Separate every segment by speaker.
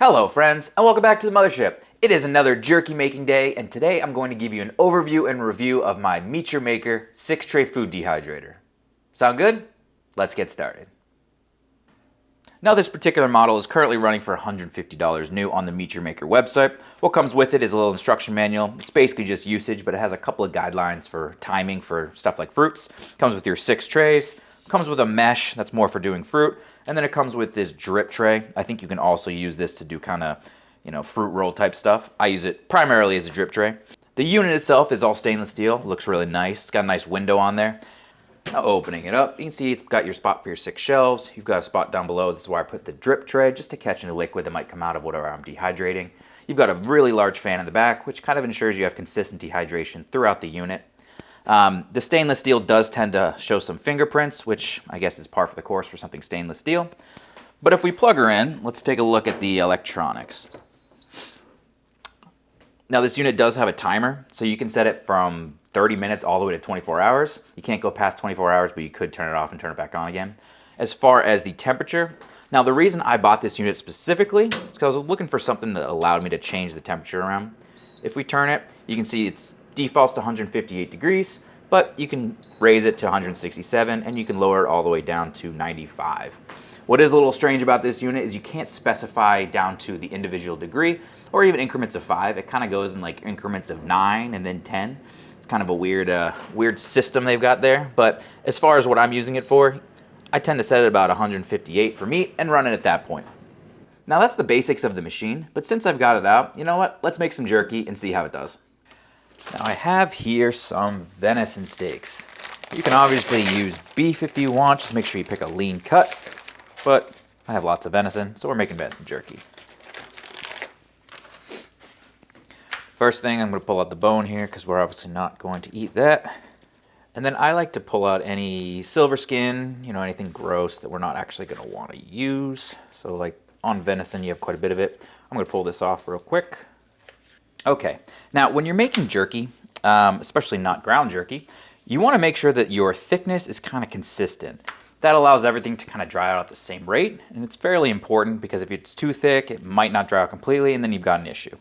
Speaker 1: Hello friends, and welcome back to the Mothership. It is another jerky making day, and today I'm going to give you an overview and review of my Meet Your Maker 6-tray food dehydrator. Sound good? Let's get started. Now this particular model is currently running for $150 new on the Meet Your Maker website. What comes with it is a little instruction manual. It's basically just usage, but it has a couple of guidelines for timing for stuff like fruits. It comes with your 6 trays. It comes with a mesh that's more for doing fruit. And then it comes with this drip tray. I think you can also use this to do kind of, fruit roll type stuff. I use it primarily as a drip tray. The unit itself is all stainless steel. It looks really nice. It's got a nice window on there. Now opening it up, you can see it's got your spot for your 6 shelves. You've got a spot down below. This is where I put the drip tray just to catch any liquid that might come out of whatever I'm dehydrating. You've got a really large fan in the back, which kind of ensures you have consistent dehydration throughout the unit. The stainless steel does tend to show some fingerprints, which I guess is par for the course for something stainless steel. But if we plug her in, let's take a look at the electronics. Now this unit does have a timer, so you can set it from 30 minutes all the way to 24 hours. You can't go past 24 hours, but you could turn it off and turn it back on again. As far as the temperature, now the reason I bought this unit specifically is because I was looking for something that allowed me to change the temperature around. If we turn it, you can see it's defaults to 158 degrees, but you can raise it to 167 and you can lower it all the way down to 95. What is a little strange about this unit is you can't specify down to the individual degree or even increments of 5. It kind of goes in like increments of 9 and then 10. It's kind of a weird system they've got there, but as far as what I'm using it for, I tend to set it about 158 for meat and run it at that point. Now that's the basics of the machine, but since I've got it out, you know what? Let's make some jerky and see how it does. Now I have here some venison steaks. You can obviously use beef if you want, just make sure you pick a lean cut, but I have lots of venison, so we're making venison jerky. First thing, I'm going to pull out the bone here because we're obviously not going to eat that. And then I like to pull out any silver skin, anything gross that we're not actually going to want to use. So like on venison, you have quite a bit of it. I'm going to pull this off real quick. Okay, now when you're making jerky, especially not ground jerky, you want to make sure that your thickness is kind of consistent. That allows everything to kind of dry out at the same rate, and it's fairly important because if it's too thick, it might not dry out completely, and then you've got an issue.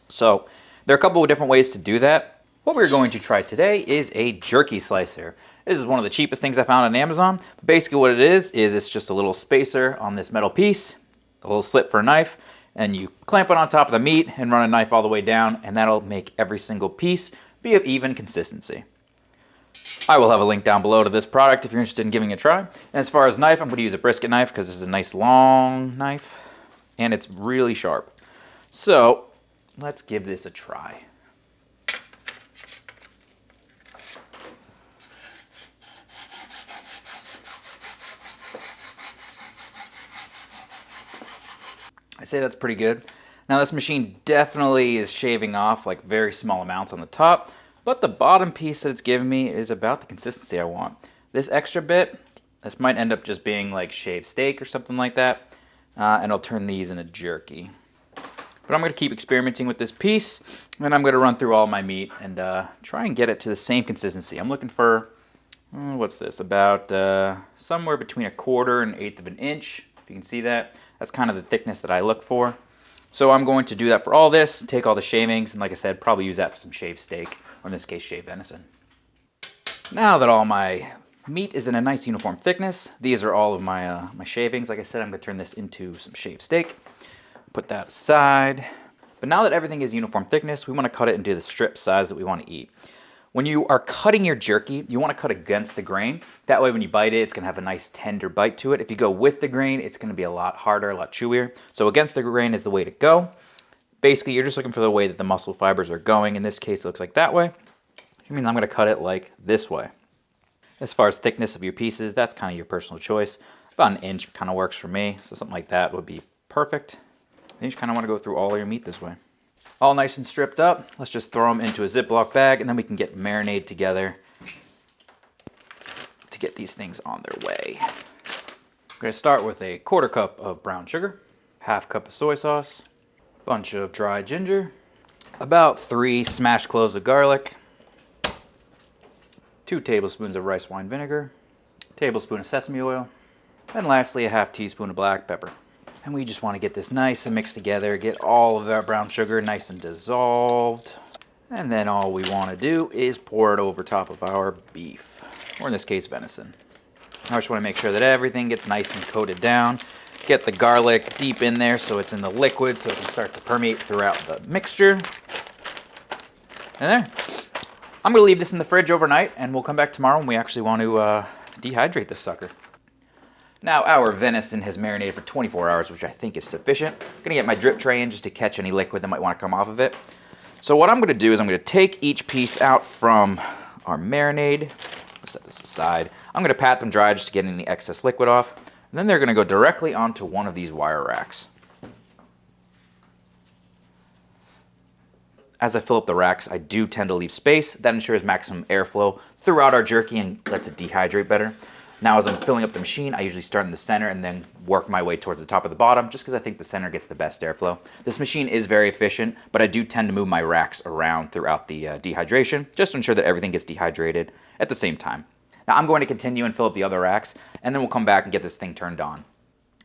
Speaker 1: So there are a couple of different ways to do that. What we're going to try today is a jerky slicer. This is one of the cheapest things I found on Amazon. Basically what it is it's just a little spacer on this metal piece, a little slit for a knife, and you clamp it on top of the meat and run a knife all the way down, and that'll make every single piece be of even consistency. I will have a link down below to this product if you're interested in giving it a try. And as far as knife, I'm going to use a brisket knife because this is a nice long knife, and it's really sharp. So let's give this a try. I'd say that's pretty good. Now this machine definitely is shaving off like very small amounts on the top, but the bottom piece that it's giving me is about the consistency I want. This extra bit, this might end up just being like shaved steak or something like that, and I'll turn these into jerky. But I'm going to keep experimenting with this piece, and I'm going to run through all my meat and try and get it to the same consistency. I'm looking for, what's this, about somewhere between 1/4 and 1/8 of an inch, if you can see that. That's kind of the thickness that I look for. So I'm going to do that for all this, take all the shavings, and like I said, probably use that for some shaved steak, or in this case, shaved venison. Now that all my meat is in a nice uniform thickness, these are all of my, my shavings. Like I said, I'm going to turn this into some shaved steak. Put that aside. But now that everything is uniform thickness, we want to cut it into the strip size that we want to eat. When you are cutting your jerky, you want to cut against the grain. That way when you bite it, it's going to have a nice tender bite to it. If you go with the grain, it's going to be a lot harder, a lot chewier. So against the grain is the way to go. Basically, you're just looking for the way that the muscle fibers are going. In this case, it looks like that way. I mean, I'm going to cut it like this way. As far as thickness of your pieces, that's kind of your personal choice. About 1 inch kind of works for me. So something like that would be perfect. Then you just kind of want to go through all of your meat this way. All nice and stripped up. Let's just throw them into a Ziploc bag, and then we can get marinated together to get these things on their way. I'm going to start with a 1/4 cup of brown sugar, 1/2 cup of soy sauce, a bunch of dry ginger, about 3 smashed cloves of garlic, 2 tablespoons of rice wine vinegar, a tablespoon of sesame oil, and lastly a 1/2 teaspoon of black pepper. And we just want to get this nice and mixed together, get all of our brown sugar nice and dissolved. And then all we want to do is pour it over top of our beef, or in this case, venison. I just want to make sure that everything gets nice and coated down. Get the garlic deep in there so it's in the liquid so it can start to permeate throughout the mixture. And there. I'm going to leave this in the fridge overnight, and we'll come back tomorrow when we actually want to dehydrate this sucker. Now our venison has marinated for 24 hours, which I think is sufficient. I'm going to get my drip tray in just to catch any liquid that might want to come off of it. So what I'm going to do is I'm going to take each piece out from our marinade. I'll set this aside. I'm going to pat them dry just to get any excess liquid off. And then they're going to go directly onto one of these wire racks. As I fill up the racks, I do tend to leave space. That ensures maximum airflow throughout our jerky and lets it dehydrate better. Now as I'm filling up the machine, I usually start in the center and then work my way towards the top of the bottom, just because I think the center gets the best airflow. This machine is very efficient, but I do tend to move my racks around throughout the dehydration, just to ensure that everything gets dehydrated at the same time. Now I'm going to continue and fill up the other racks, and then we'll come back and get this thing turned on.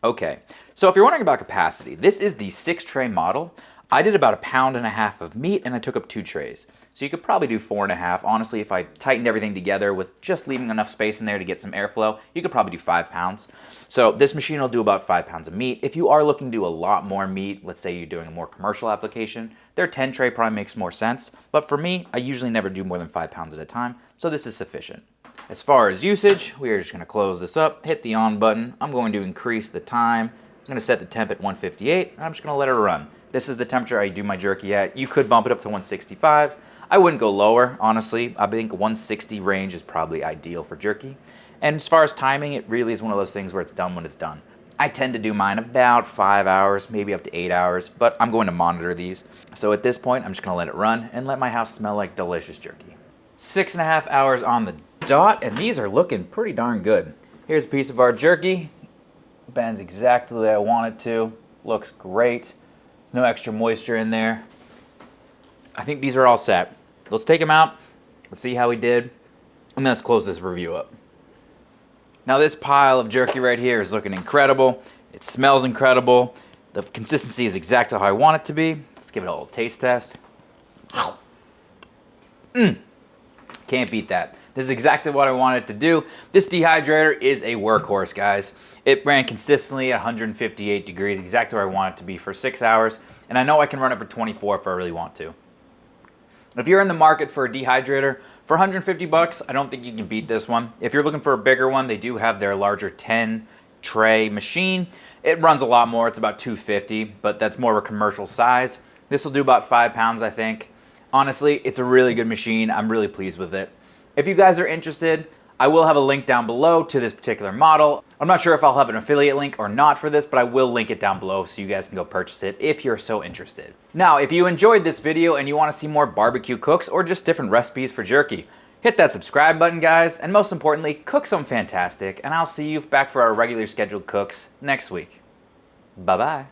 Speaker 1: Okay, so if you're wondering about capacity, this is the 6-tray model. I did about 1.5 pounds of meat, and I took up 2 trays. So you could probably do 4.5. Honestly, if I tightened everything together with just leaving enough space in there to get some airflow, you could probably do 5 pounds. So this machine will do about 5 pounds of meat. If you are looking to do a lot more meat, let's say you're doing a more commercial application, their 10 tray probably makes more sense. But for me, I usually never do more than 5 pounds at a time, so this is sufficient. As far as usage, we are just going to close this up, hit the on button. I'm going to increase the time. I'm going to set the temp at 158, and I'm just going to let it run. This is the temperature I do my jerky at. You could bump it up to 165. I wouldn't go lower, honestly. I think 160 range is probably ideal for jerky. And as far as timing, it really is one of those things where it's done when it's done. I tend to do mine about 5 hours, maybe up to 8 hours, but I'm going to monitor these. So at this point, I'm just going to let it run and let my house smell like delicious jerky. 6.5 hours on the dot, and these are looking pretty darn good. Here's a piece of our jerky. Bends exactly the way I want it to. Looks great. There's no extra moisture in there. I think these are all set. Let's take them out. Let's see how we did. And let's close this review up. Now this pile of jerky right here is looking incredible. It smells incredible. The consistency is exactly how I want it to be. Let's give it a little taste test. Can't beat that. This is exactly what I wanted to do. This dehydrator is a workhorse, guys. It ran consistently at 158 degrees, exactly where I want it to be for 6 hours. And I know I can run it for 24 if I really want to. If you're in the market for a dehydrator, for 150 bucks, I don't think you can beat this one. If you're looking for a bigger one, they do have their larger 10 tray machine. It runs a lot more, it's about 250, but that's more of a commercial size. This will do about 5 pounds, I think. Honestly, it's a really good machine. I'm really pleased with it. If you guys are interested, I will have a link down below to this particular model. I'm not sure if I'll have an affiliate link or not for this, but I will link it down below so you guys can go purchase it if you're so interested. Now, if you enjoyed this video and you want to see more barbecue cooks or just different recipes for jerky, hit that subscribe button, guys, and most importantly, cook some fantastic, and I'll see you back for our regular scheduled cooks next week. Bye-bye.